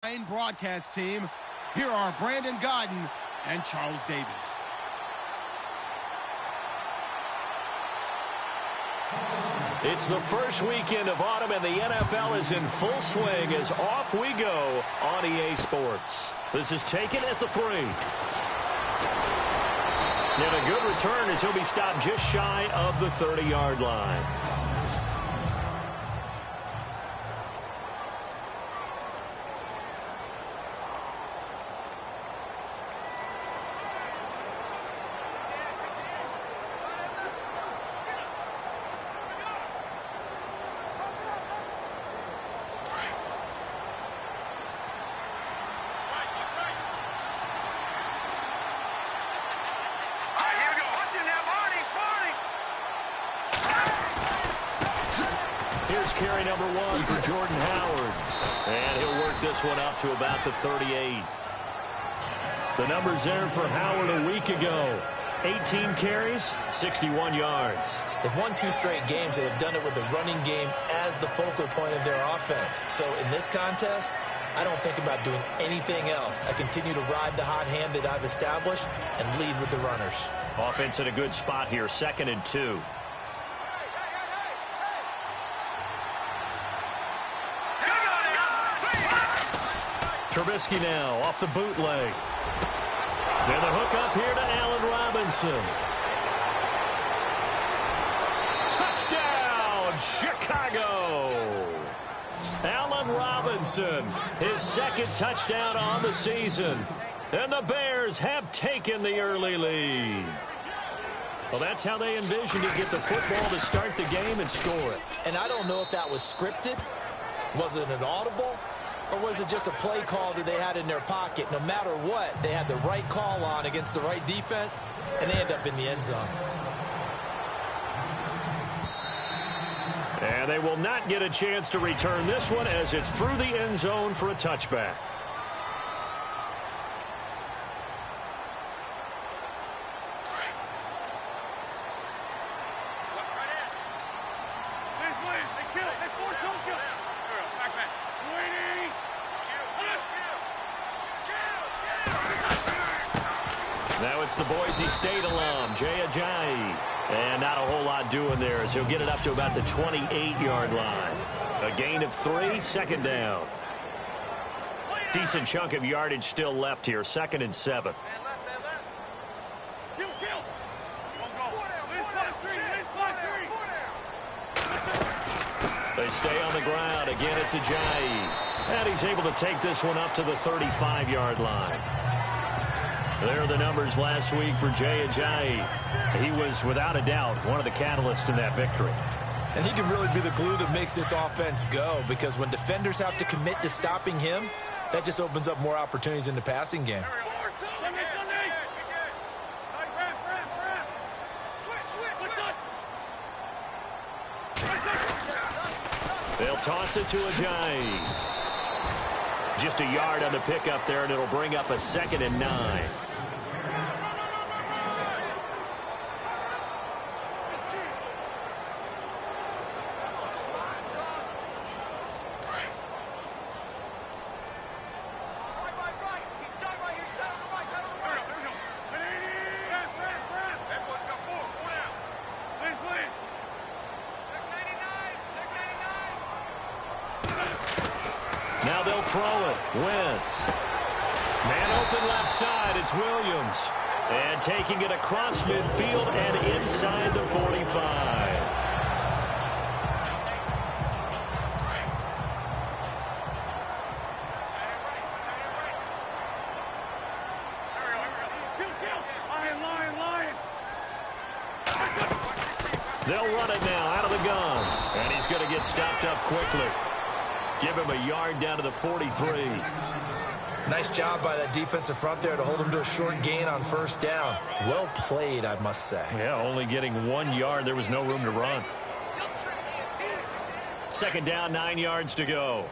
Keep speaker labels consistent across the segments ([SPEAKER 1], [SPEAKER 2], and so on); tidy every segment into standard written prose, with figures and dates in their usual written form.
[SPEAKER 1] Broadcast team. Here are Brandon Godden and Charles Davis.
[SPEAKER 2] It's the first weekend of autumn, and the NFL is in full swing as off we go on EA Sports. This is taken at the 3. And a good return as he'll be stopped just shy of the 30-yard line. Here's carry number 1 for Jordan Howard. And he'll work this one up to about the 38. The numbers there for Howard a week ago. 18 carries, 61 yards.
[SPEAKER 3] They've won 2 straight games, and they've done it with the running game as the focal point of their offense. So in this contest, I don't think about doing anything else. I continue to ride the hot hand that I've established and lead with the runners.
[SPEAKER 2] Offense in a good spot here, 2nd and 2. Trubisky now off the bootleg. And the hook up here to Allen Robinson. Touchdown, Chicago! Allen Robinson, his 2nd touchdown on the season. And the Bears have taken the early lead. Well, that's how they envisioned to get the football to start the game and score it.
[SPEAKER 3] And I don't know if that was scripted. Was it an audible? Or was it just a play call that they had in their pocket? No matter what, they had the right call on against the right defense, and they end up in the end zone.
[SPEAKER 2] And they will not get a chance to return this one as it's through the end zone for a touchback. Now it's the Boise State alum, Jay Ajayi. And not a whole lot doing there as he'll get it up to about the 28-yard line. A gain of 3, 2nd down. Decent chunk of yardage still left here, 2nd and 7. They stay on the ground. Again, it's Ajayi. And he's able to take this one up to the 35-yard line. There are the numbers last week for Jay Ajayi. He was, without a doubt, one of the catalysts in that victory.
[SPEAKER 3] And he can really be the glue that makes this offense go, because when defenders have to commit to stopping him, that just opens up more opportunities in the passing game.
[SPEAKER 2] They'll toss it to Ajayi. Just a yard on the pickup there, and it'll bring up a 2nd and 9. Now they'll throw it. Wentz. Man open left side. It's Williams. And taking it across midfield and inside the 45. They'll run it now out of the gun. And he's going to get stopped up quickly. Give him a yard down to the 43.
[SPEAKER 3] Nice job by that defensive front there to hold him to a short gain on 1st down. Well played, I must say.
[SPEAKER 2] Yeah, only getting 1 yard. There was no room to run. 2nd down, 9 yards to go.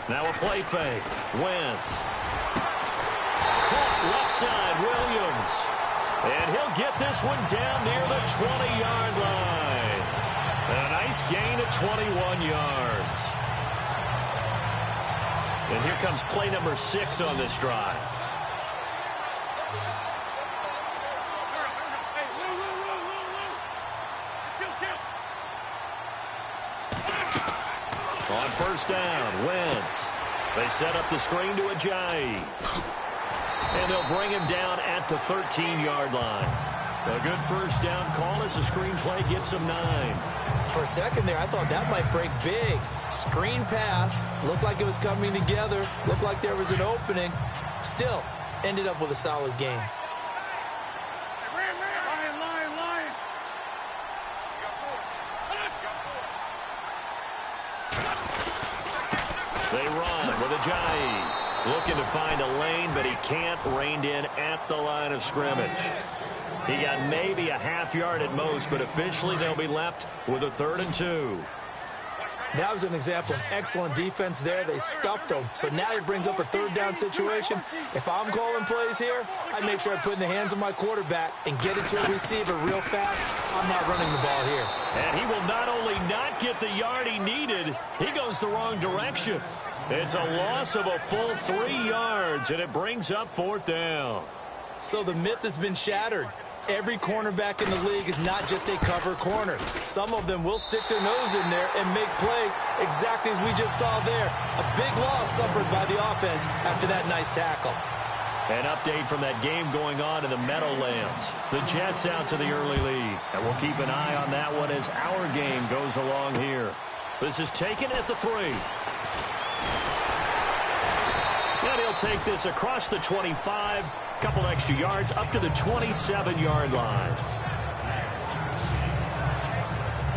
[SPEAKER 2] Now a play fake. Wentz. Caught left side, Williams. And he'll get this one down near the 20-yard line. And a nice gain of 21 yards. And here comes play number 6 on this drive. On first down, Wentz. They set up the screen to Ajayi. And they'll bring him down at the 13-yard line. A good first down call as the screenplay gets him 9.
[SPEAKER 3] For a second there, I thought that might break big. Screen pass. Looked like it was coming together. Looked like there was an opening. Still, ended up with a solid game.
[SPEAKER 2] They run with Ajayi. Looking to find a lane, but he can't. Reined in at the line of scrimmage. He got maybe a half yard at most, but officially they'll be left with a 3rd and 2.
[SPEAKER 3] That was an example of excellent defense there. They stuffed him. So now he brings up a 3rd down situation. If I'm calling plays here, I make sure I put in the hands of my quarterback and get it to a receiver real fast. I'm not running the ball here.
[SPEAKER 2] And he will not only not get the yard he needed, he goes the wrong direction. It's a loss of a full 3 yards, and it brings up 4th down.
[SPEAKER 3] So the myth has been shattered. Every cornerback in the league is not just a cover corner. Some of them will stick their nose in there and make plays exactly as we just saw there. A big loss suffered by the offense after that nice tackle.
[SPEAKER 2] An update from that game going on in the Meadowlands. The Jets out to the early lead. And we'll keep an eye on that one as our game goes along here. This is taken at the 3. And he'll take this across the 25. Couple extra yards up to the 27-yard line.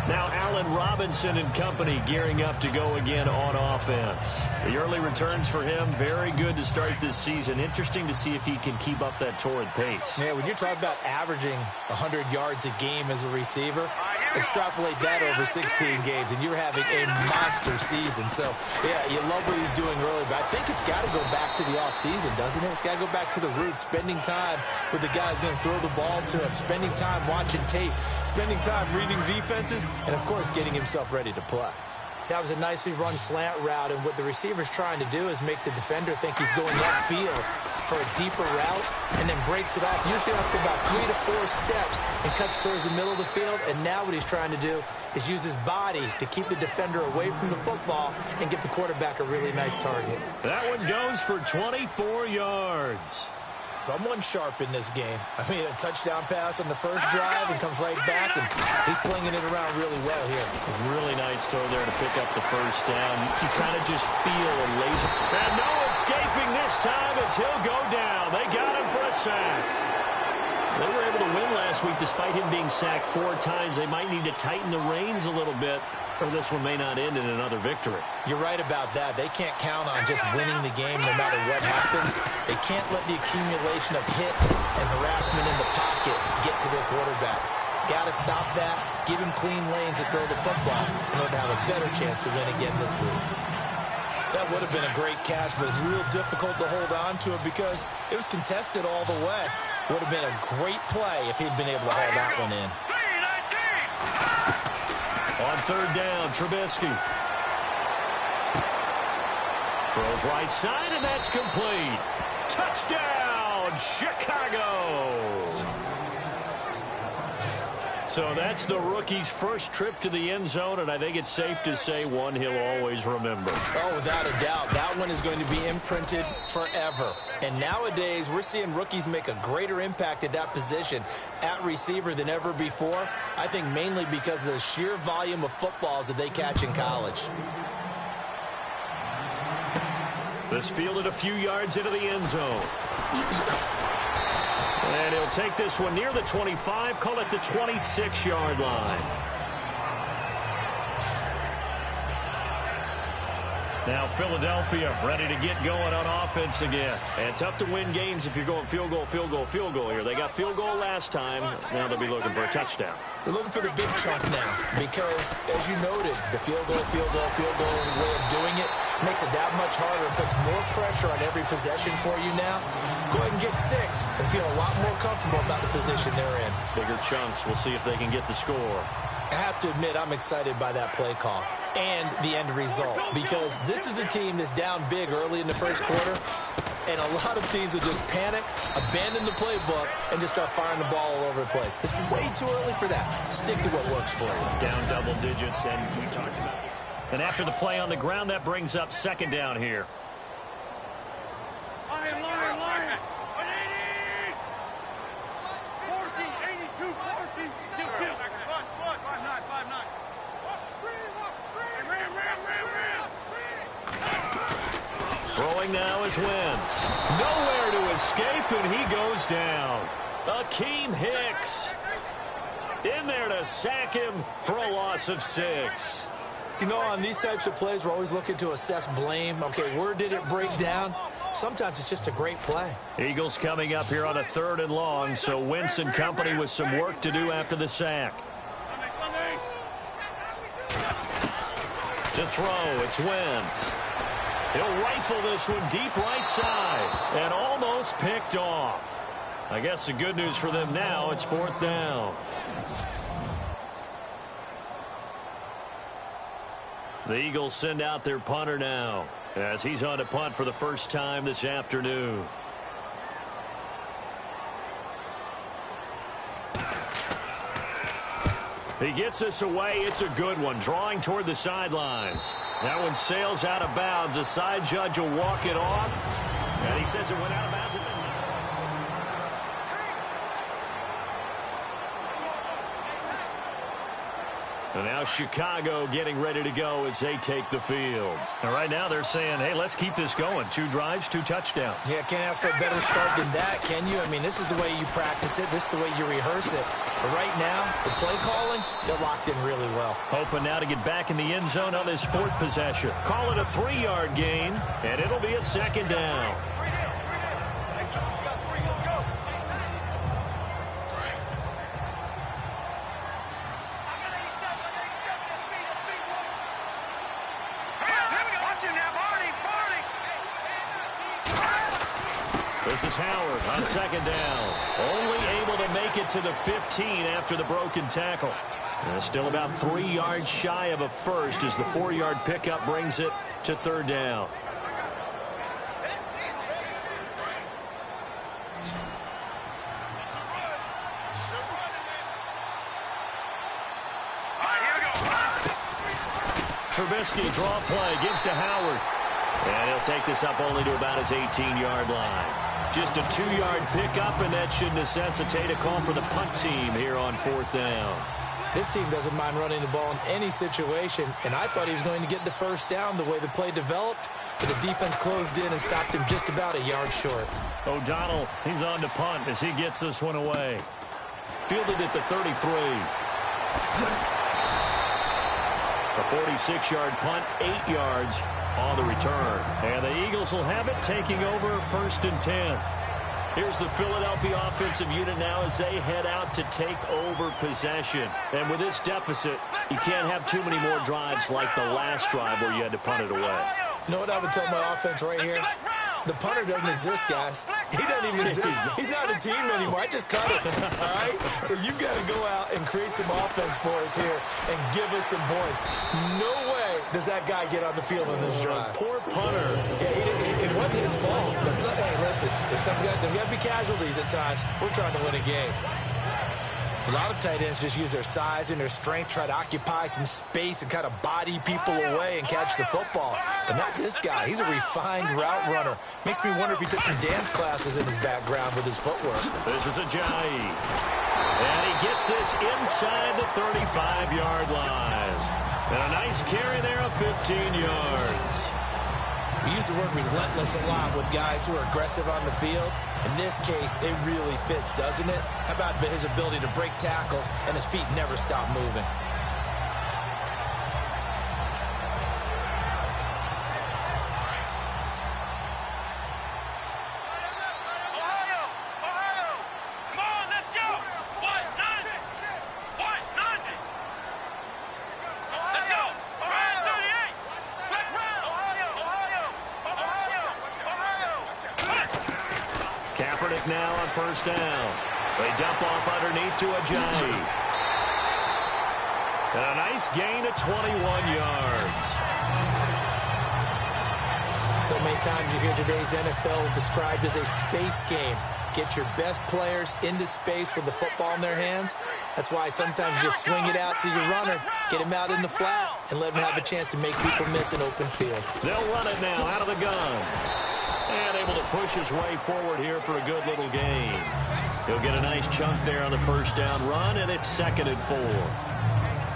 [SPEAKER 2] Now Allen Robinson and company gearing up to go again on offense. The early returns for him, very good to start this season. Interesting to see if he can keep up that torrid pace.
[SPEAKER 3] Yeah, when you're talking about averaging 100 yards a game as a receiver, extrapolate that over 16 games, and you're having a monster season. So, yeah, you love what he's doing early, but I think it's got to go back to the offseason, doesn't it? It's got to go back to the roots, spending time with the guy who's going to throw the ball to him, spending time watching tape, spending time reading defenses, and, of course, getting himself ready to play. That was a nicely run slant route, and what the receiver's trying to do is make the defender think he's going upfield for a deeper route and then breaks it off, usually after about 3 to 4 steps, and cuts towards the middle of the field. And now what he's trying to do is use his body to keep the defender away from the football and get the quarterback a really nice target.
[SPEAKER 2] That one goes for 24 yards.
[SPEAKER 3] Someone sharp in this game. I mean, a touchdown pass on the first drive and comes right back, and he's flinging it around really well here.
[SPEAKER 2] Really nice throw there to pick up the first down. You kind of just feel a laser. And no escaping this time as he'll go down. They got him for a sack. They were able to win last week despite him being sacked 4 times. They might need to tighten the reins a little bit, or this one may not end in another victory.
[SPEAKER 3] You're right about that. They can't count on just winning the game no matter what happens. They can't let the accumulation of hits and harassment in the pocket get to their quarterback. Got to stop that, give him clean lanes to throw the football in order to have a better chance to win again this week. That would have been a great catch, but it's real difficult to hold on to it because it was contested all the way. Would have been a great play if he'd been able to haul that one in.
[SPEAKER 2] On third down, Trubisky throws right side, and that's complete. Touchdown, Chicago! So that's the rookie's first trip to the end zone, and I think it's safe to say one he'll always remember.
[SPEAKER 3] Oh, without a doubt. That one is going to be imprinted forever. And nowadays, we're seeing rookies make a greater impact at that position at receiver than ever before. I think mainly because of the sheer volume of footballs that they catch in college.
[SPEAKER 2] This fielded a few yards into the end zone. And he'll take this one near the 25, call it the 26-yard line. Now Philadelphia ready to get going on offense again. And tough to win games if you're going field goal, field goal, field goal here. They got field goal last time. Now they'll be looking for a touchdown.
[SPEAKER 3] They're looking for the big chunk now because, as you noted, the field goal way of doing it makes it that much harder and puts more pressure on every possession for you now. go ahead and get 6 and feel a lot more comfortable about the position they're in.
[SPEAKER 2] Bigger chunks. We'll see if they can get the score.
[SPEAKER 3] I have to admit, I'm excited by that play call and the end result, because this is a team that's down big early in the first quarter, and a lot of teams will just panic, abandon the playbook, and just start firing the ball all over the place. It's way too early for that. Stick to what works for you.
[SPEAKER 2] Down double digits, and we talked about it. And after the play on the ground, that brings up second down here.
[SPEAKER 4] Line. 82, 40.
[SPEAKER 2] Throwing now is Wentz. Nowhere to escape, and he goes down. Akeem Hicks in there to sack him for a loss of 6.
[SPEAKER 3] You know, on these types of plays, we're always looking to assess blame. Okay, where did it break down? Sometimes it's just a great play.
[SPEAKER 2] Eagles coming up here on a 3rd and long, so Wentz and company with some work to do after the sack. To throw, it's Wentz. He'll rifle this one deep right side and almost picked off. I guess the good news for them now, it's 4th down. The Eagles send out their punter now as he's on to punt for the first time this afternoon. He gets this away. It's a good one, drawing toward the sidelines. That one sails out of bounds. The side judge will walk it off, and he says it went out of bounds. And now Chicago getting ready to go as they take the field. And right now they're saying, hey, let's keep this going. 2 drives, 2 touchdowns.
[SPEAKER 3] Yeah, can't ask for a better start than that, can you? I mean, this is the way you practice it. This is the way you rehearse it. But right now, the play calling, they're locked in really well.
[SPEAKER 2] Hoping now to get back in the end zone on this 4th possession. Call it a 3-yard gain, and it'll be a 2nd down. This is Howard on 2nd down. Only able to make it to the 15 after the broken tackle. Still about 3 yards shy of a first as the 4-yard pickup brings it to 3rd down. Trubisky draw play, gives to Howard. And he'll take this up only to about his 18-yard line. Just a 2-yard pickup, and that should necessitate a call for the punt team here on 4th down.
[SPEAKER 3] This team doesn't mind running the ball in any situation, and I thought he was going to get the first down the way the play developed, but the defense closed in and stopped him just about a yard short.
[SPEAKER 2] O'Donnell, he's on to punt as he gets this one away. Fielded at the 33. A 46-yard punt, 8 yards on the return. And the Eagles will have it, taking over 1st and 10. Here's the Philadelphia offensive unit now as they head out to take over possession. And with this deficit, you can't have too many more drives like the last drive where you had to punt it away.
[SPEAKER 3] You know what I would tell my offense right here? The punter doesn't exist, guys. He doesn't even exist. He's not a team anymore. I just cut it, all right? So you've got to go out and create some offense for us here and give us some points. No way does that guy get on the field on this drive.
[SPEAKER 2] Poor punter.
[SPEAKER 3] Yeah, it wasn't his fault. But hey, listen, there's got to be casualties at times. We're trying to win a game. A lot of tight ends just use their size and their strength, try to occupy some space and kind of body people away and catch the football. But not this guy. He's a refined route runner. Makes me wonder if he took some dance classes in his background with his footwork.
[SPEAKER 2] This is Ajayi. And he gets this inside the 35-yard line. And a nice carry there of 15 yards.
[SPEAKER 3] We use the word relentless a lot with guys who are aggressive on the field. In this case, it really fits, doesn't it? How about his ability to break tackles and his feet never stop moving?
[SPEAKER 2] back now on first down. They dump off underneath to Ajayi. And a nice gain of 21 yards.
[SPEAKER 3] So many times you hear today's NFL described as a space game. Get your best players into space with the football in their hands. That's why sometimes you just swing it out to your runner, get him out in the flat, and let him have a chance to make people miss an open field.
[SPEAKER 2] They'll run it now out of the gun. And able to push his way forward here for a good little gain. He'll get a nice chunk there on the first down run, and it's 2nd and 4.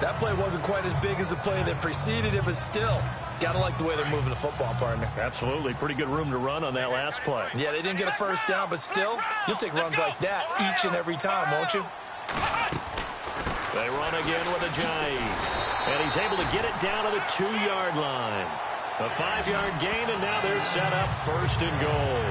[SPEAKER 3] That play wasn't quite as big as the play that preceded it, but still, got to like the way they're moving the football, partner.
[SPEAKER 2] Absolutely. Pretty good room to run on that last play.
[SPEAKER 3] Yeah, they didn't get a first down, but still, you'll take runs like that each and every time, won't you?
[SPEAKER 2] They run again with Ajayi. And he's able to get it down to the 2-yard line. A 5-yard gain, and now they're set up 1st and goal.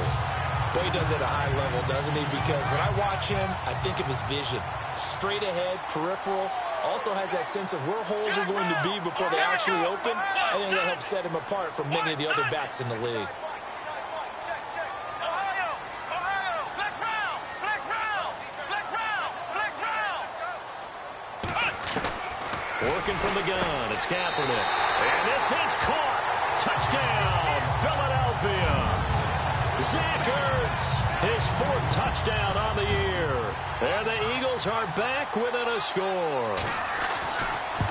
[SPEAKER 3] Boy, he does it at a high level, doesn't he? Because when I watch him, I think of his vision. Straight ahead, peripheral. Also has that sense of where holes are going to be before they actually open. I think that helps set him apart from many of the other backs in the league.
[SPEAKER 2] Working from the gun, it's Kaepernick. And this is caught. Touchdown, Philadelphia. Zach Ertz, his 4th touchdown on the year. And the Eagles are back within a score.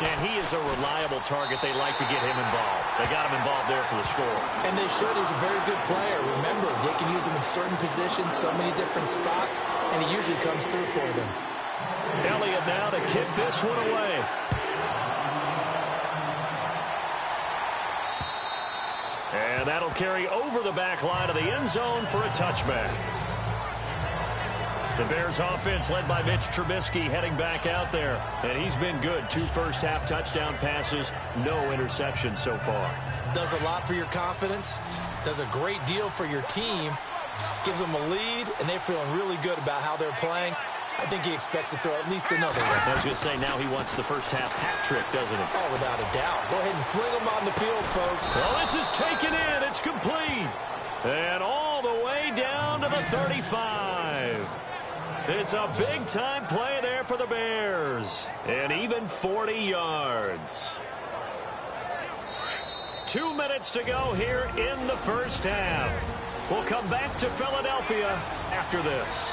[SPEAKER 2] And he is a reliable target. They like to get him involved. They got him involved there for the score.
[SPEAKER 3] And they should. He's a very good player. Remember, they can use him in certain positions, so many different spots, and he usually comes through for them.
[SPEAKER 2] Elliott now to kick this one away. And that'll carry over the back line of the end zone for a touchback. The Bears offense led by Mitch Trubisky heading back out there. And he's been good. 2 first-half touchdown passes, no interceptions so far.
[SPEAKER 3] Does a lot for your confidence. Does a great deal for your team. Gives them a lead, and they're feeling really good about how they're playing. I think he expects to throw at least another one.
[SPEAKER 2] I was going to say, now he wants the first-half hat trick, doesn't he?
[SPEAKER 3] Oh, without a doubt. Go ahead and fling him on the field, folks.
[SPEAKER 2] Well, this is taken in. It's complete. And all the way down to the 35. It's a big-time play there for the Bears. And even 40 yards. 2 minutes to go here in the first half. We'll come back to Philadelphia after this.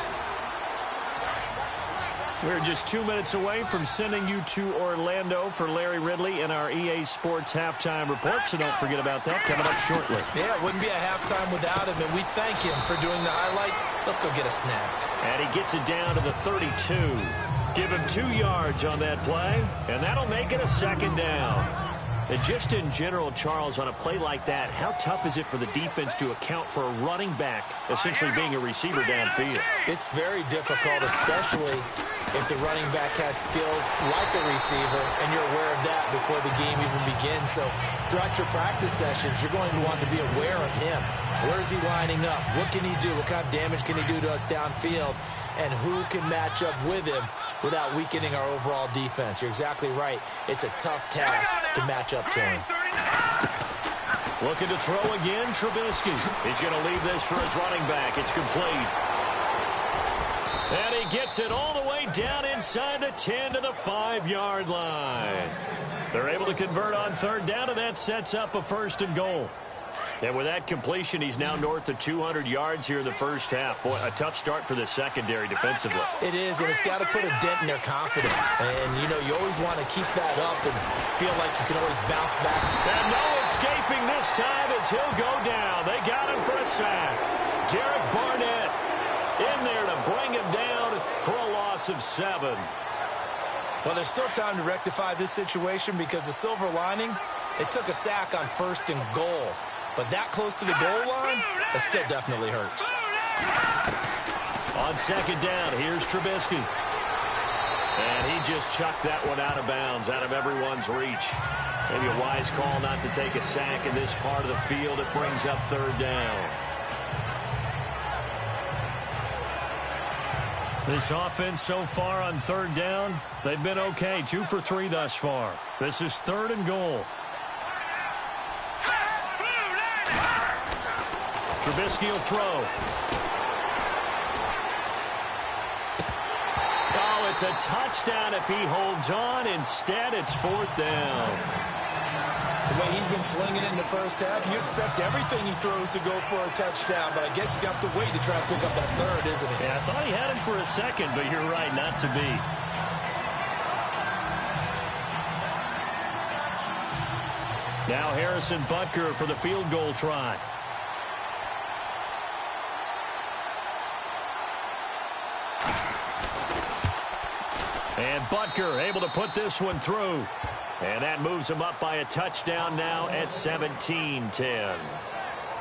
[SPEAKER 2] We're just 2 minutes away from sending you to Orlando for Larry Ridley and our EA Sports Halftime Report, so don't forget about that coming up shortly.
[SPEAKER 3] Yeah, it wouldn't be a halftime without him, and we thank him for doing the highlights. Let's go get a snack. And
[SPEAKER 2] he gets it down to the 32. Give him 2 yards on that play, and that'll make it a 2nd down. And just in general, Charles, on a play like that, how tough is it for the defense to account for a running back essentially being a receiver downfield?
[SPEAKER 3] It's very difficult, especially if the running back has skills like a receiver, and you're aware of that before the game even begins. So throughout your practice sessions, you're going to want to be aware of him. Where is he lining up? What can he do? What kind of damage can he do to us downfield? And who can match up with him without weakening our overall defense? You're exactly right. It's a tough task to match up to him.
[SPEAKER 2] Looking to throw again, Trubisky. He's going to leave this for his running back. It's complete. And he gets it all the way down inside the 10 to the 5-yard line. They're able to convert on 3rd down, and that sets up a 1st and goal. And with that completion, he's now north of 200 yards here in the first half. Boy, a tough start for the secondary defensively.
[SPEAKER 3] It is, and it's got to put a dent in their confidence. And, you know, you always want to keep that up and feel like you can always bounce back.
[SPEAKER 2] And no escaping this time as he'll go down. They got him for a sack. Derek Barnett in there to bring him down for a loss of 7.
[SPEAKER 3] Well, there's still time to rectify this situation because the silver lining, it took a sack on 1st and goal. But that close to the goal line, that still definitely hurts.
[SPEAKER 2] On 2nd down, here's Trubisky. And he just chucked that one out of bounds, out of everyone's reach. Maybe a wise call not to take a sack in this part of the field. It brings up 3rd down. This offense so far on 3rd down, they've been okay. 2 for 3 thus far. This is 3rd and goal. Trubisky will throw. it's a touchdown if he holds on. Instead, it's 4th down.
[SPEAKER 3] The way he's been slinging it in the first half, you expect everything he throws to go for a touchdown, but I guess he's got to wait to try and pick up that third, isn't he?
[SPEAKER 2] Yeah, I thought he had him for a second, but you're right, not to be. Now Harrison Butker for the field goal try. And Butker able to put this one through. And that moves him up by a touchdown now at 17-10.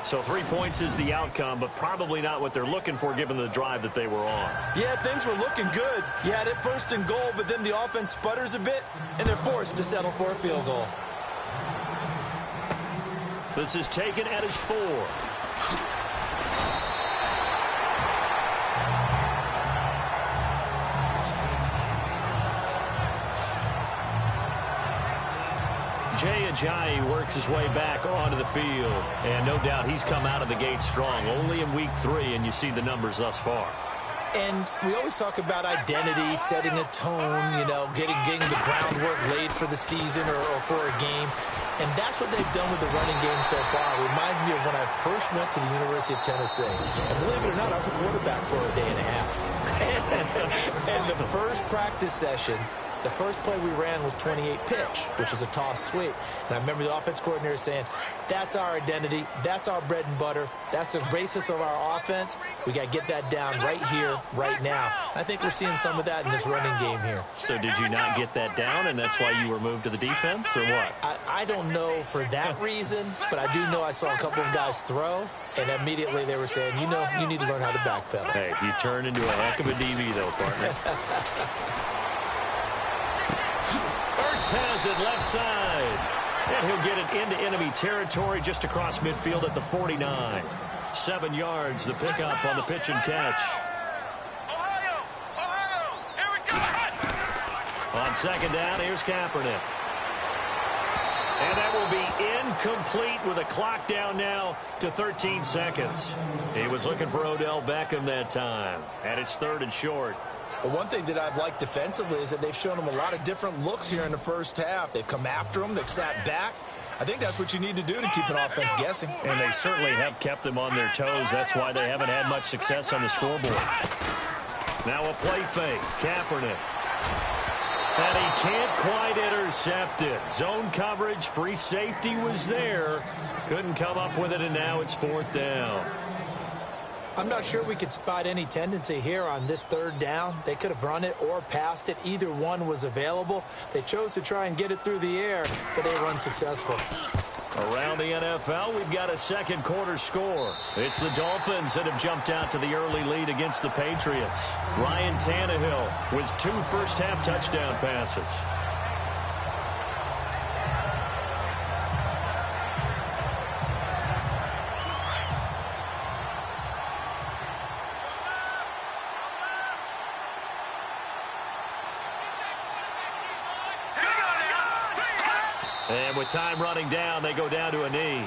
[SPEAKER 2] So 3 points is the outcome, but probably not what they're looking for given the drive that they were on.
[SPEAKER 3] Yeah, things were looking good. You had it 1st and goal, but then the offense sputters a bit, and they're forced to settle for a field goal.
[SPEAKER 2] This is taken at his 4. Jay Ajayi works his way back onto the field. And no doubt he's come out of the gate strong. Only in week 3, and you see the numbers thus far.
[SPEAKER 3] And we always talk about identity, setting a tone, you know, getting the groundwork laid for the season or for a game. And that's what they've done with the running game so far. It reminds me of when I first went to the University of Tennessee. And believe it or not, I was a quarterback for a day and a half. And the first practice session, the first play we ran was 28 pitch, which is a toss sweep. And I remember the offense coordinator saying, that's our identity, that's our bread and butter, that's the basis of our offense. We got to get that down right here, right now. I think we're seeing some of that in this running game here.
[SPEAKER 2] So did you not get that down, and that's why you were moved to the defense, or what?
[SPEAKER 3] I don't know for that reason, but I do know I saw a couple of guys throw, and immediately they were saying, you know, you need to learn how to backpedal.
[SPEAKER 2] Hey, you turned into a heck of a DB, though, partner. Has it left side. And he'll get it into enemy territory just across midfield at the 49. 7 yards, the pickup on the pitch and catch.
[SPEAKER 4] Here we go.
[SPEAKER 2] On 2nd down, here's Kaepernick. And that will be incomplete with a clock down now to 13 seconds. He was looking for Odell Beckham that time. And it's 3rd and short.
[SPEAKER 3] Well, one thing that I've liked defensively is that they've shown them a lot of different looks here in the first half. They've come after them. They've sat back. I think that's what you need to do to keep an offense guessing.
[SPEAKER 2] And they certainly have kept them on their toes. That's why they haven't had much success on the scoreboard. Now a play fake. Kaepernick. And he can't quite intercept it. Zone coverage, free safety was there. Couldn't come up with it, and now it's 4th down.
[SPEAKER 3] I'm not sure we could spot any tendency here on this 3rd down. They could have run it or passed it. Either one was available. They chose to try and get it through the air, but they were unsuccessful.
[SPEAKER 2] Around the NFL, we've got a 2nd quarter score. It's the Dolphins that have jumped out to the early lead against the Patriots. Ryan Tannehill with 2 first-half touchdown passes. And with time running down, they go down to a knee.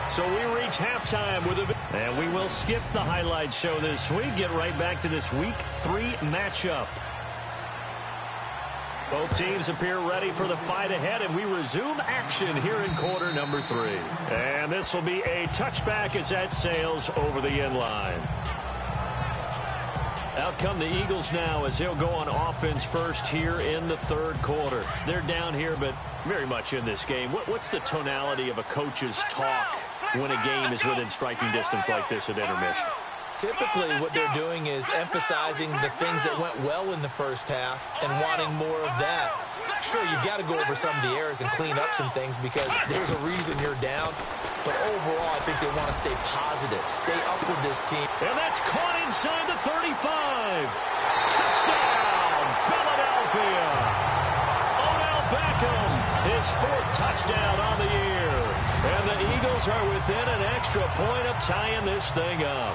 [SPEAKER 2] So we reach halftime with a... And we will skip the highlight show this week. Get right back to this Week 3 matchup. Both teams appear ready for the fight ahead, and we resume action here in quarter number 3. And this will be a touchback as that sails over the end line. Out come the Eagles now as they'll go on offense first here in the 3rd quarter. They're down here, but very much in this game. What's the tonality of a coach's talk when a game is within striking distance like this at intermission?
[SPEAKER 3] Typically, what they're doing is emphasizing the things that went well in the first half and wanting more of that. Sure, you've got to go over some of the errors and clean up some things because there's a reason you're down. But overall, I think they want to stay positive, stay up with this team.
[SPEAKER 2] And that's caught inside the 35. Touchdown, Philadelphia. Odell Beckham, his 4th touchdown on the year. And the Eagles are within an extra point of tying this thing up.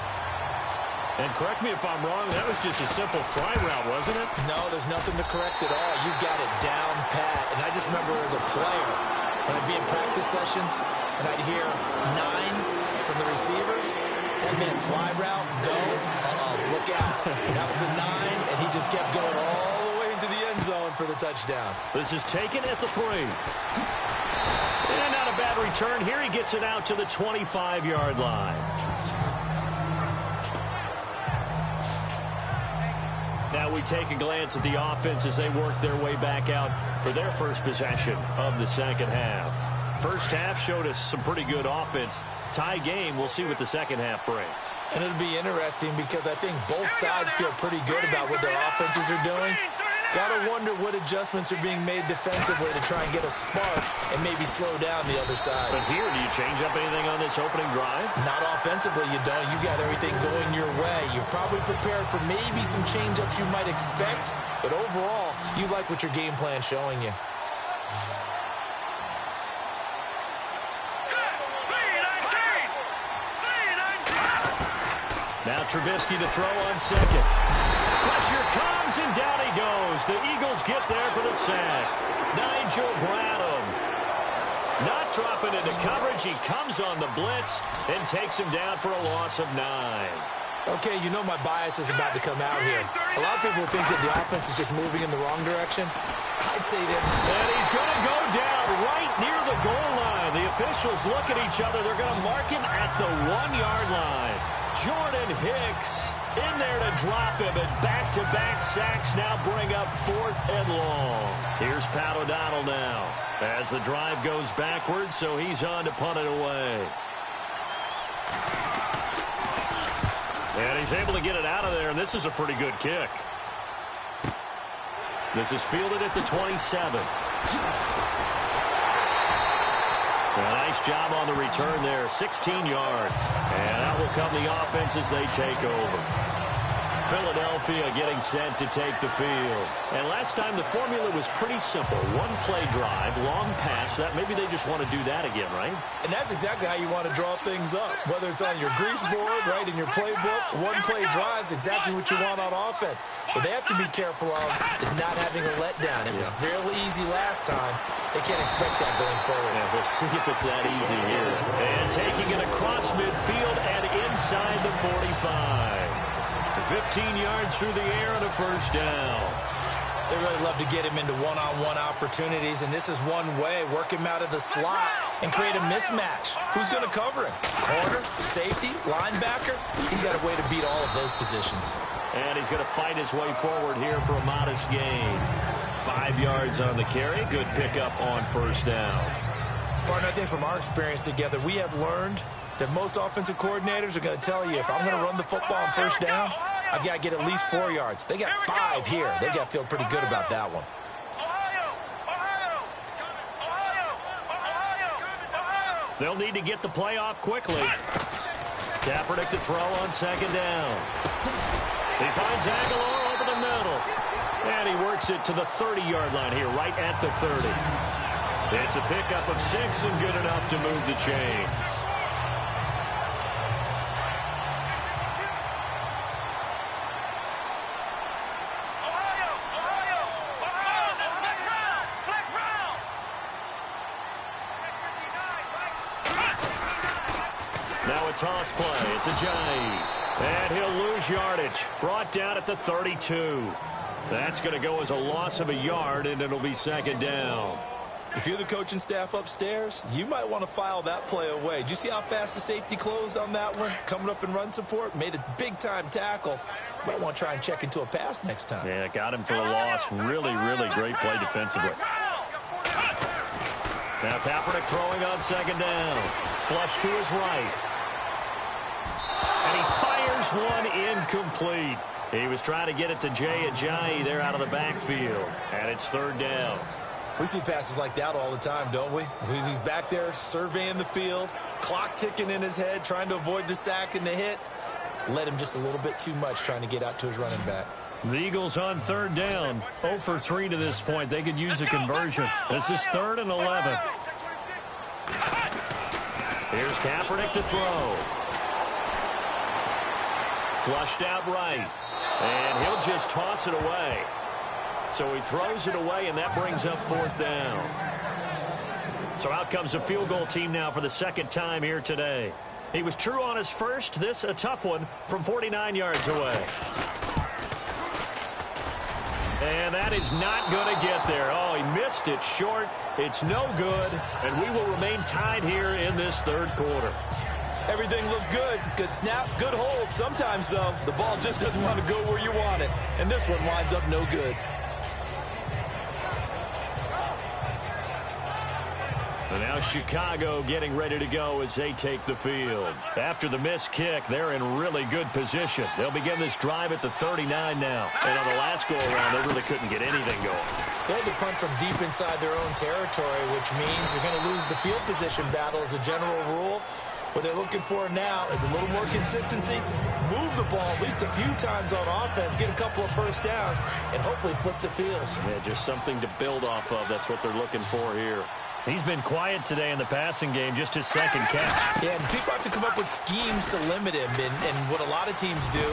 [SPEAKER 2] And correct me if I'm wrong, that was just a simple fly route, wasn't it?
[SPEAKER 3] No, there's nothing to correct at all. You got it down pat. And I just remember as a player, when I'd be in practice sessions, and I'd hear 9 from the receivers, That meant fly route, go, look out. That was the 9, and he just kept going all the way into the end zone for the touchdown.
[SPEAKER 2] This is taken at the 3. And not a bad return here. He gets it out to the 25-yard line. Now we take a glance at the offense as they work their way back out for their first possession of the second half. First half showed us some pretty good offense. Tie game, we'll see what the second half brings.
[SPEAKER 3] And it'll be interesting because I think both sides feel pretty good about what their offenses are doing. Gotta wonder what adjustments are being made defensively to try and get a spark and maybe slow down the other side.
[SPEAKER 2] But here, do you change up anything on this opening drive?
[SPEAKER 3] Not offensively, you don't. You got everything going your way. You've probably prepared for maybe some change-ups you might expect, but overall, you like what your game plan's showing you.
[SPEAKER 2] Now Trubisky to throw on second. Pressure comes, and down he goes. The Eagles get there for the sack. Nigel Bradham not dropping into coverage. He comes on the blitz and takes him down for a loss of 9.
[SPEAKER 3] Okay, you know my bias is about to come out here. A lot of people think that the offense is just moving in the wrong direction. I'd say that.
[SPEAKER 2] And he's going to go down right near the goal line. The officials look at each other. They're going to mark him at the 1-yard line. Jordan Hicks in there to drop him, and back-to-back sacks now bring up 4th and long. Here's Pat O'Donnell now as the drive goes backwards, so he's on to punt it away. And he's able to get it out of there, and this is a pretty good kick. This is fielded at the 27. A nice job on the return there, 16 yards. And out will come the offense as they take over. Philadelphia getting set to take the field. And last time the formula was pretty simple. 1-play drive, long pass. That maybe they just want to do that again, right?
[SPEAKER 3] And that's exactly how you want to draw things up. Whether it's on your grease board, right, in your playbook, 1-play drive is exactly what you want on offense. What they have to be careful of is not having a letdown. It was fairly easy last time. They can't expect that going forward.
[SPEAKER 2] Yeah, we'll see if it's that easy here. And taking it across midfield and inside the 45. 15 yards through the air and a first down.
[SPEAKER 3] They really love to get him into one-on-one opportunities, and this is one way. Work him out of the slot and create a mismatch. Who's going to cover him? Corner, safety, linebacker? He's got a way to beat all of those positions.
[SPEAKER 2] And he's going to fight his way forward here for a modest gain. 5 yards on the carry. Good pickup on first down.
[SPEAKER 3] Partner, I think from our experience together, we have learned that most offensive coordinators are going to tell you, if I'm going to run the football on first down, I've got to get at least 4 yards. They got 5 here. They got to feel pretty good about that one.
[SPEAKER 2] They'll need to get the play off quickly. Kaepernick to throw on second down. He finds Aguilar over the middle. And he works it to the 30-yard line here, right at the 30. It's a pickup of 6 and good enough to move the chains. Now a toss play. It's Ajayi. And he'll lose yardage. Brought down at the 32. That's going to go as a loss of a yard, and it'll be second down.
[SPEAKER 3] If you're the coaching staff upstairs, you might want to file that play away. Did you see how fast the safety closed on that one? Coming up in run support, made a big-time tackle. Might want to try and check into a pass next time.
[SPEAKER 2] Yeah, got him for a loss. Really, really great play defensively. Now Kaepernick throwing on second down. Flush to his right. And he fires one incomplete. He was trying to get it to Jay Ajayi there out of the backfield. And it's third down.
[SPEAKER 3] We see passes like that all the time, don't we? He's back there surveying the field, clock ticking in his head, trying to avoid the sack and the hit. Led him just a little bit too much trying to get out to his running back.
[SPEAKER 2] The Eagles on third down. 0 for 3 to this point. They could use a conversion. This is 3rd and 11. Here's Kaepernick to throw. Flushed out right. And he'll just toss it away. So he throws it away, and that brings up 4th down. So out comes a field goal team now for the second time here today. He was true on his first. This a tough one from 49 yards away. And that is not going to get there. Oh, he missed it short. It's no good. And we will remain tied here in this third quarter.
[SPEAKER 3] Everything looked good. Good snap, good hold. Sometimes, though, the ball just doesn't want to go where you want it. And this one winds up no good.
[SPEAKER 2] And now Chicago getting ready to go as they take the field. After the missed kick, they're in really good position. They'll begin this drive at the 39 now. And on the last go-around, they really couldn't get anything going.
[SPEAKER 3] They had to punt from deep inside their own territory, which means you're going to lose the field position battle as a general rule. What they're looking for now is a little more consistency, move the ball at least a few times on offense, get a couple of first downs, and hopefully flip the field.
[SPEAKER 2] Yeah, just something to build off of. That's what they're looking for here. He's been quiet today in the passing game, just his second catch.
[SPEAKER 3] Yeah, and people have to come up with schemes to limit him. And what a lot of teams do,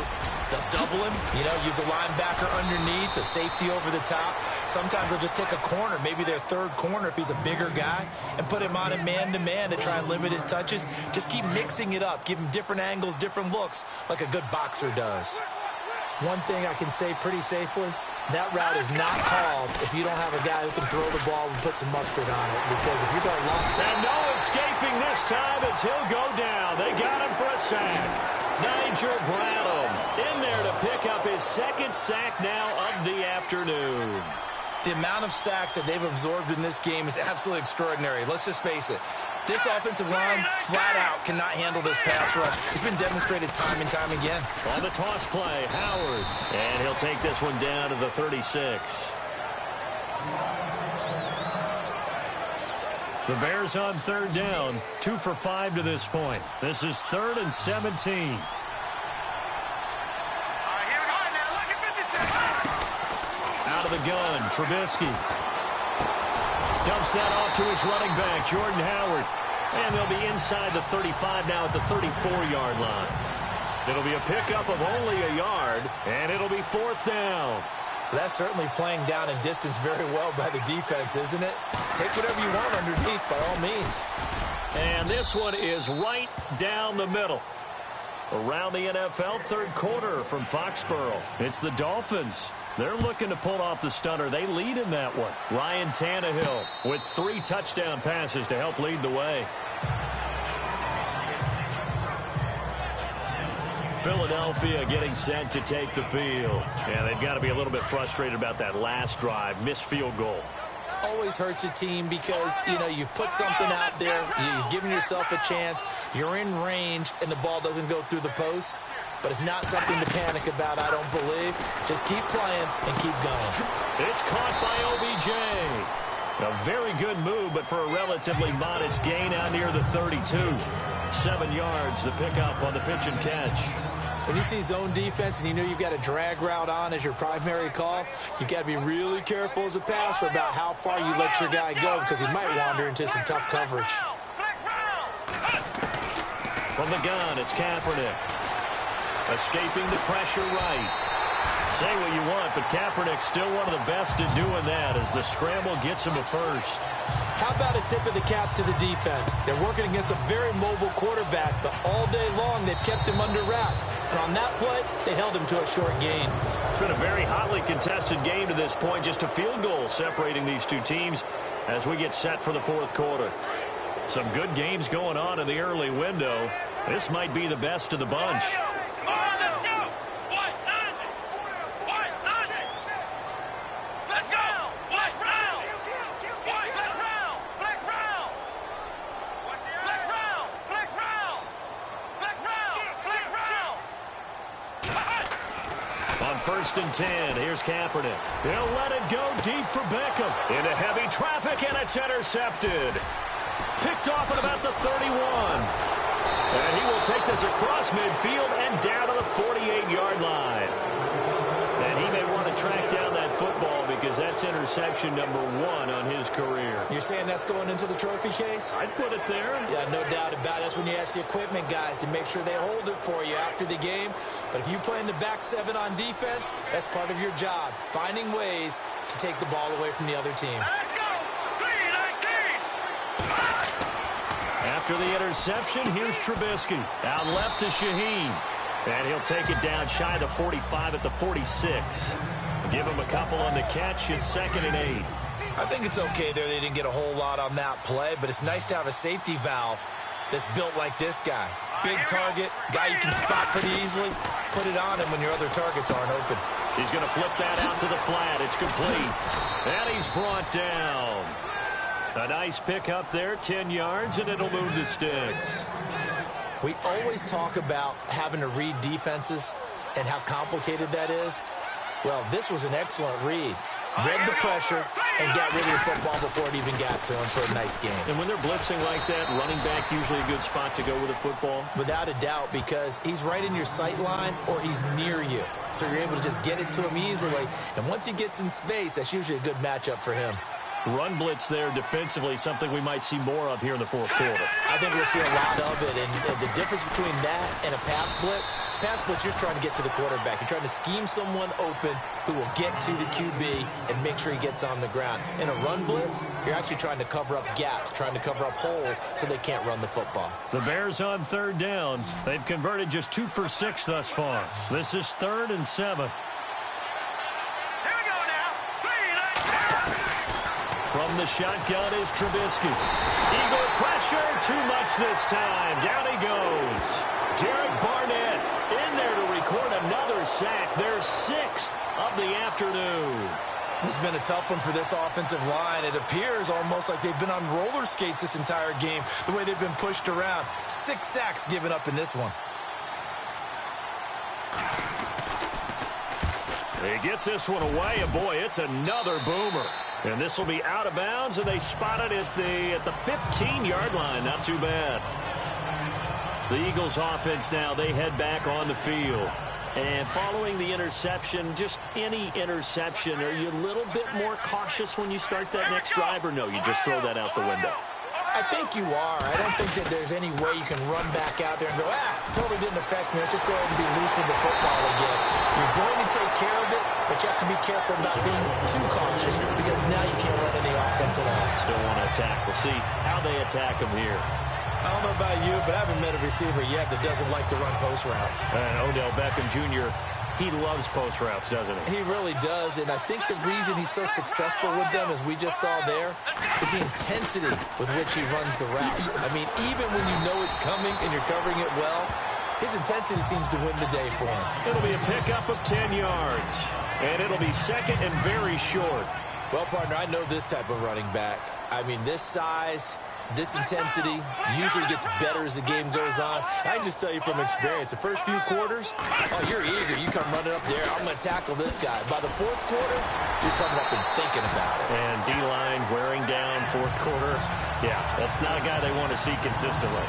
[SPEAKER 3] they'll double him, use a linebacker underneath, a safety over the top. Sometimes they'll just take a corner, maybe their third corner if he's a bigger guy, and put him on a man-to-man to try and limit his touches. Just keep mixing it up, give him different angles, different looks, like a good boxer does. One thing I can say pretty safely, that route is not called if you don't have a guy who can throw the ball and put some mustard on it. Because if you're going to
[SPEAKER 2] and no escaping this time as he'll go down. They got him for a sack. Nigel Bradham in there to pick up his second sack now of the afternoon.
[SPEAKER 3] The amount of sacks that they've absorbed in this game is absolutely extraordinary. Let's just face it. This offensive line, flat out, cannot handle this pass rush. It's been demonstrated time and time again.
[SPEAKER 2] On the toss play, Howard. And he'll take this one down to the 36. The Bears on third down, 2 for 5 to this point. This is 3rd and 17. Out of the gun, Trubisky. Dumps that off to his running back, Jordan Howard. And they'll be inside the 35 now at the 34-yard line. It'll be a pickup of only a yard, and it'll be 4th down.
[SPEAKER 3] That's certainly playing down and distance very well by the defense, isn't it? Take whatever you want underneath by all means.
[SPEAKER 2] And this one is right down the middle. Around the NFL, third quarter from Foxborough. It's the Dolphins. They're looking to pull off the stunner. They lead in that one. Ryan Tannehill with 3 touchdown passes to help lead the way. Philadelphia getting set to take the field. And they've got to be a little bit frustrated about that last drive. Missed field goal.
[SPEAKER 3] Always hurts a team because, you've put something out there. You've given yourself a chance. You're in range, and the ball doesn't go through the post. But it's not something to panic about, I don't believe. Just keep playing and keep going.
[SPEAKER 2] It's caught by OBJ. A very good move, but for a relatively modest gain out near the 32. 7 yards, the pickup on the pitch and catch.
[SPEAKER 3] When you see zone defense and you know you've got a drag route on as your primary call, you've got to be really careful as a passer about how far you let your guy go because he might wander into some tough coverage.
[SPEAKER 2] From the gun, it's Kaepernick. Escaping the pressure right. Say what you want, but Kaepernick's still one of the best at doing that as the scramble gets him a first.
[SPEAKER 3] How about a tip of the cap to the defense? They're working against a very mobile quarterback, but all day long they've kept him under wraps. And on that play, they held him to a short gain.
[SPEAKER 2] It's been a very hotly contested game to this point. Just a field goal separating these two teams as we get set for the fourth quarter. Some good games going on in the early window. This might be the best of the bunch. First and 10. Here's Kaepernick. He'll let it go deep for Beckham. Into heavy traffic, and it's intercepted. Picked off at about the 31. And he will take this across midfield and down to the 48-yard line. And he may want to track down that football because that's interception number 1 on his career.
[SPEAKER 3] You're saying that's going into the trophy case?
[SPEAKER 2] I'd put it there.
[SPEAKER 3] Yeah, no doubt about it. That's when you ask the equipment guys to make sure they hold it for you after the game. But if you play in the back 7 on defense, that's part of your job, finding ways to take the ball away from the other team.
[SPEAKER 2] Let's go! 3-19! After the interception, here's Trubisky. Out left to Shaheen. And he'll take it down shy of the 45 at the 46. Give him a couple on the catch. It's 2nd and 8.
[SPEAKER 3] I think it's okay there. They didn't get a whole lot on that play, but it's nice to have a safety valve that's built like this guy. Big target, guy you can spot pretty easily. Put it on him when your other targets aren't open.
[SPEAKER 2] He's going to flip that out to the flat. It's complete. And he's brought down. A nice pick up there, 10 yards, and it'll move the sticks.
[SPEAKER 3] We always talk about having to read defenses and how complicated that is. Well, this was an excellent read. Read the pressure and got rid of the football before it even got to him for a nice game.
[SPEAKER 2] And when they're blitzing like that, running back usually a good spot to go with a football?
[SPEAKER 3] Without a doubt, because he's right in your sight line or he's near you. So you're able to just get it to him easily. And once he gets in space, that's usually a good matchup for him.
[SPEAKER 2] Run blitz there defensively, something we might see more of here in the fourth quarter.
[SPEAKER 3] I think we'll see a lot of it, and the difference between that and a pass blitz, you're trying to get to the quarterback. You're trying to scheme someone open who will get to the QB and make sure he gets on the ground. In a run blitz, you're actually trying to cover up gaps, trying to cover up holes so they can't run the football.
[SPEAKER 2] The Bears on 3rd down. They've converted just 2 for 6 thus far. This is 3rd and 7. From the shotgun is Trubisky. Eagle pressure, too much this time. Down he goes. Derek Barnett in there to record another sack. Their 6th of the afternoon.
[SPEAKER 3] This has been a tough one for this offensive line. It appears almost like they've been on roller skates this entire game, the way they've been pushed around. 6 sacks given up in this one.
[SPEAKER 2] He gets this one away, and boy, it's another boomer. And this will be out of bounds, and they spot it at the 15-yard line. Not too bad. The Eagles offense now, they head back on the field. And following the interception, just any interception, are you a little bit more cautious when you start that next drive, or no, you just throw that out the window?
[SPEAKER 3] I think you are. I don't think that there's any way you can run back out there and go, totally didn't affect me. Let's just go ahead and be loose with the football again. You're going to take care of it, but you have to be careful about being too cautious because now you can't run any offense at all.
[SPEAKER 2] Still want to attack. We'll see how they attack them here.
[SPEAKER 3] I don't know about you, but I haven't met a receiver yet that doesn't like to run post routes.
[SPEAKER 2] And Odell Beckham Jr., he loves post routes, doesn't he?
[SPEAKER 3] He really does, and I think the reason he's so successful with them, as we just saw there, is the intensity with which he runs the route. I mean, even when you know it's coming and you're covering it well, his intensity seems to win the day for him.
[SPEAKER 2] It'll be a pickup of 10 yards, and it'll be 2nd and very short.
[SPEAKER 3] Well, partner, I know this type of running back. I mean, this size, this intensity usually gets better as the game goes on. I can just tell you from experience, the first few quarters, you're eager. You come running up there, I'm going to tackle this guy. By the 4th quarter, you're coming up and thinking about it.
[SPEAKER 2] And D-line wearing down 4th quarter. Yeah, that's not a guy they want to see consistently.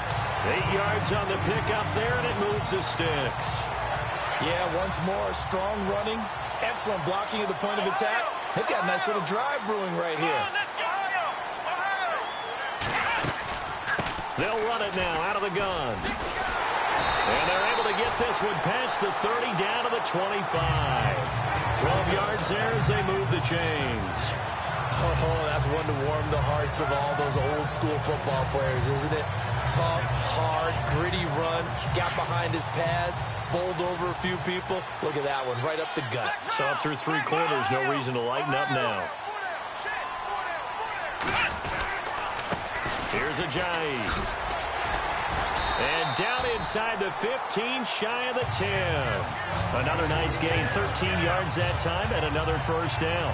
[SPEAKER 2] 8 yards on the pickup there, and it moves the sticks.
[SPEAKER 3] Yeah, once more, strong running, excellent blocking at the point of attack. They've got a nice little drive brewing right here.
[SPEAKER 2] They'll run it now out of the gun. And they're able to get this one past the 30 down to the 25. 12 yards there as they move the chains.
[SPEAKER 3] Oh, that's one to warm the hearts of all those old school football players, isn't it? Tough, hard, gritty run, got behind his pads, bowled over a few people. Look at that one, right up the gut.
[SPEAKER 2] Saw it through 3 quarters, no reason to lighten up now. Here's Ajayi. And down inside the 15, shy of the 10. Another nice gain, 13 yards that time, and another first down.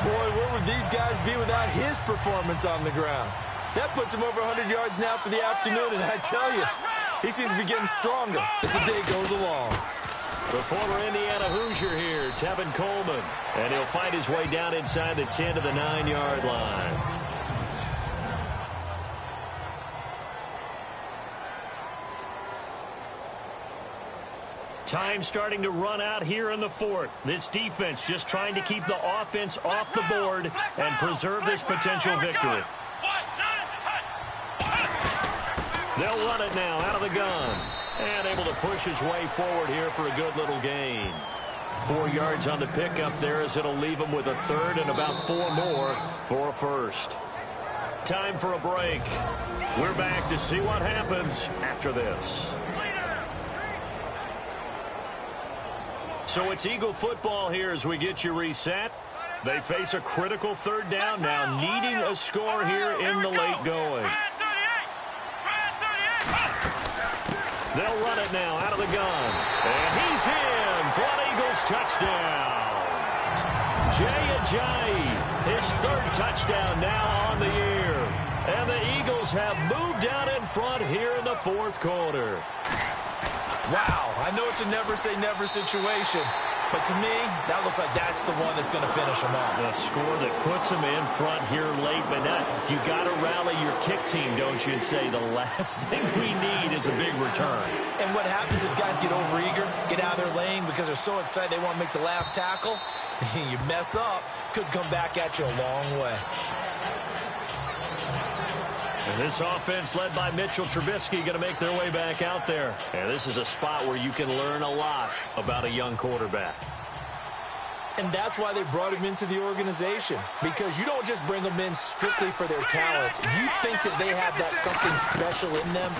[SPEAKER 3] Boy, where would these guys be without his performance on the ground? That puts him over 100 yards now for the afternoon, and I tell you, he seems to be getting stronger as the day goes along.
[SPEAKER 2] The former Indiana Hoosier here, Tevin Coleman, and he'll find his way down inside the 10 to the 9-yard line. Time starting to run out here in the 4th. This defense just trying to keep the offense off the board and preserve this potential victory. They'll run it now out of the gun. And able to push his way forward here for a good little gain. 4 yards on the pickup there as it'll leave him with a 3rd and about 4 more for a first. Time for a break. We're back to see what happens after this. So it's Eagle football here as we get you reset. They face a critical third down now, needing a score here in the late going. They'll run it now out of the gun. And he's in for an Eagles touchdown. Jay Ajayi, his third touchdown now on the year. And the Eagles have moved out in front here in the fourth quarter.
[SPEAKER 3] Wow, I know it's a never-say-never situation, but to me, that looks like that's the one that's going to finish them off.
[SPEAKER 2] The score that puts them in front here late, but not. You got to rally your kick team, don't you, and say the last thing we need is a big return.
[SPEAKER 3] And what happens is guys get overeager, get out of their lane because they're so excited they want to make the last tackle. You mess up, could come back at you a long way.
[SPEAKER 2] And this offense led by Mitchell Trubisky going to make their way back out there. And this is a spot where you can learn a lot about a young quarterback.
[SPEAKER 3] And that's why they brought him into the organization, because you don't just bring them in strictly for their talent. You think that they have that something special in them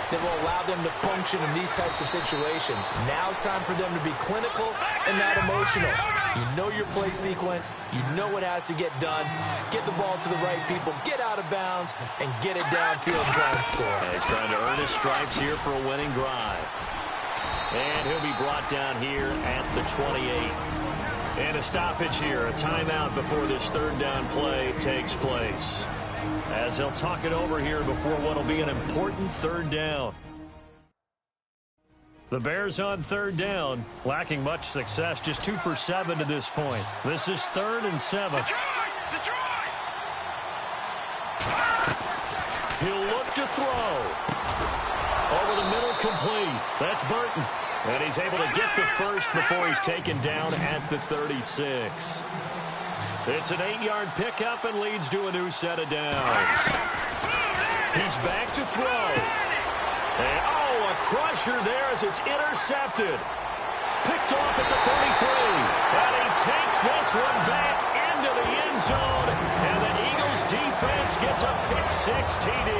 [SPEAKER 3] that will allow them to function in these types of situations. Now it's time for them to be clinical and not emotional. You know your play sequence. You know what has to get done. Get the ball to the right people, get out of bounds, and get it downfield and try and score.
[SPEAKER 2] And he's trying to earn his stripes here for a winning drive. And he'll be brought down here at the 28. And a stoppage here, a timeout before this third down play takes place, as they'll talk it over here before what will be an important third down. The Bears on third down, lacking much success, just 2 for 7 to this point. This is 3rd and 7. He'll look to throw. Over the middle, complete. That's Burton. And he's able to get the first before he's taken down at the 36. It's an 8-yard pickup and leads to a new set of downs. He's back to throw. And, a crusher there as it's intercepted. Picked off at the 33. And he takes this one back into the end zone. And the Eagles defense gets a pick-6 TD.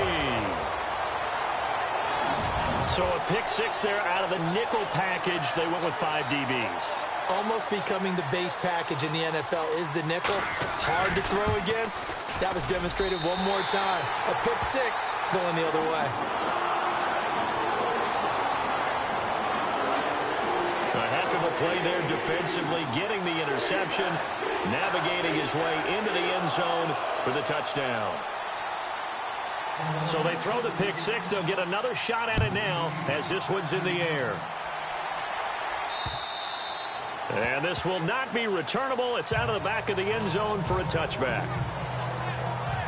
[SPEAKER 2] So a pick-6 there out of the nickel package. They went with 5 DBs.
[SPEAKER 3] Almost becoming the base package in the NFL is the nickel. Hard to throw against. That was demonstrated one more time. A pick-6 going the other way.
[SPEAKER 2] A heck of a play there defensively, getting the interception, navigating his way into the end zone for the touchdown. So they throw the pick-6. They'll get another shot at it now as this one's in the air. And this will not be returnable. It's out of the back of the end zone for a touchback.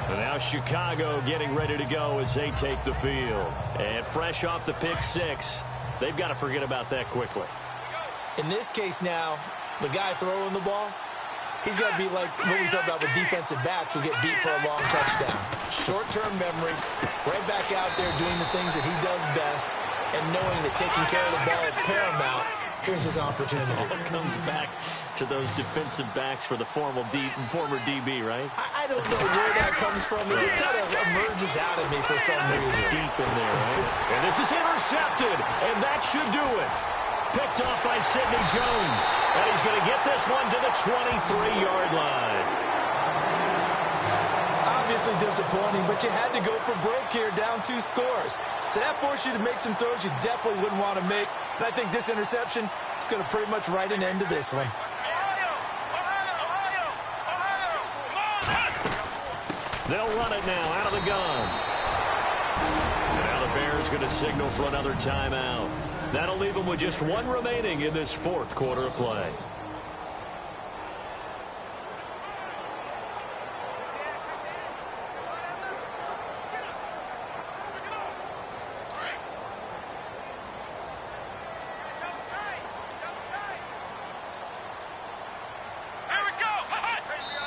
[SPEAKER 2] And now Chicago getting ready to go as they take the field. And fresh off the pick-6, they've got to forget about that quickly.
[SPEAKER 3] In this case now, the guy throwing the ball, he's got to be like what we talk about with defensive backs who get beat for a long touchdown. Short-term memory, right back out there doing the things that he does best, and knowing that taking care of the ball is paramount. Here's his opportunity.
[SPEAKER 2] All comes back to those defensive backs for the former DB, right?
[SPEAKER 3] I don't know where that comes from. It just kind of emerges out of me for some reason.
[SPEAKER 2] It's deep in there, right? And this is intercepted, and that should do it. Picked off by Sidney Jones. And he's going to get this one to the 23-yard line.
[SPEAKER 3] Obviously disappointing, but you had to go for broke here, down 2 scores. So that forced you to make some throws you definitely wouldn't want to make. And I think this interception is going to pretty much write an end to this one.
[SPEAKER 2] They'll run it now out of the gun. And now the Bears going to signal for another timeout. That'll leave them with just 1 remaining in this fourth quarter of play.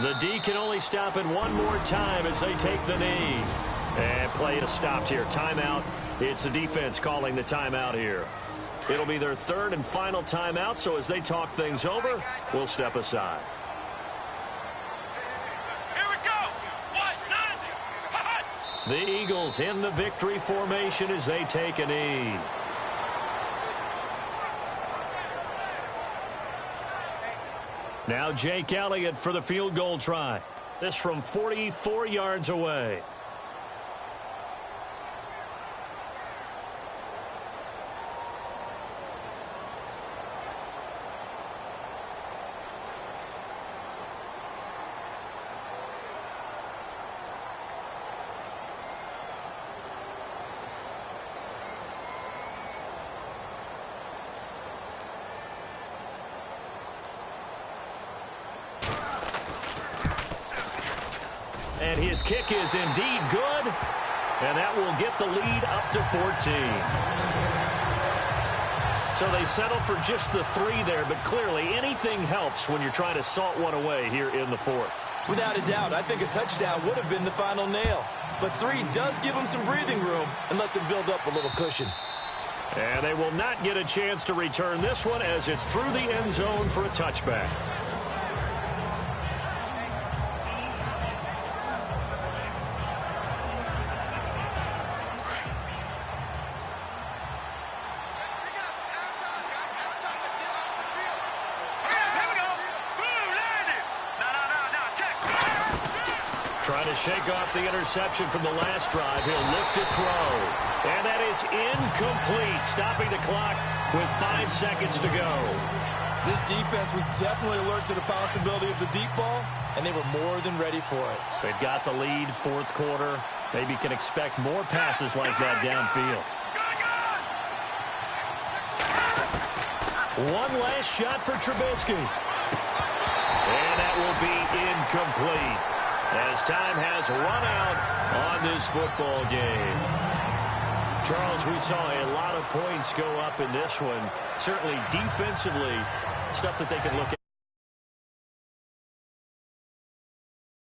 [SPEAKER 2] The D can only stop it one more time as they take the knee. And play is stopped here. Timeout. It's the defense calling the timeout here. It'll be their 3rd and final timeout, so as they talk things over, we'll step aside.
[SPEAKER 4] Here we go. 1, 9.
[SPEAKER 2] The Eagles in the victory formation as they take a knee. Now Jake Elliott for the field goal try. This from 44 yards away. And his kick is indeed good. And that will get the lead up to 14. So they settle for just the 3 there, but clearly anything helps when you're trying to salt one away here in the 4th.
[SPEAKER 3] Without a doubt, I think a touchdown would have been the final nail. But 3 does give them some breathing room and lets them build up a little cushion.
[SPEAKER 2] And they will not get a chance to return this one as it's through the end zone for a touchback. Trying to shake off the interception from the last drive. He'll look to throw. And that is incomplete, stopping the clock with 5 seconds to go.
[SPEAKER 3] This defense was definitely alert to the possibility of the deep ball, and they were more than ready for it.
[SPEAKER 2] They've got the lead, 4th quarter. Maybe can expect more passes like that downfield. One last shot for Trubisky. And that will be incomplete, as time has run out on this football game. Charles, we saw a lot of points go up in this one. Certainly defensively, stuff that they can look at.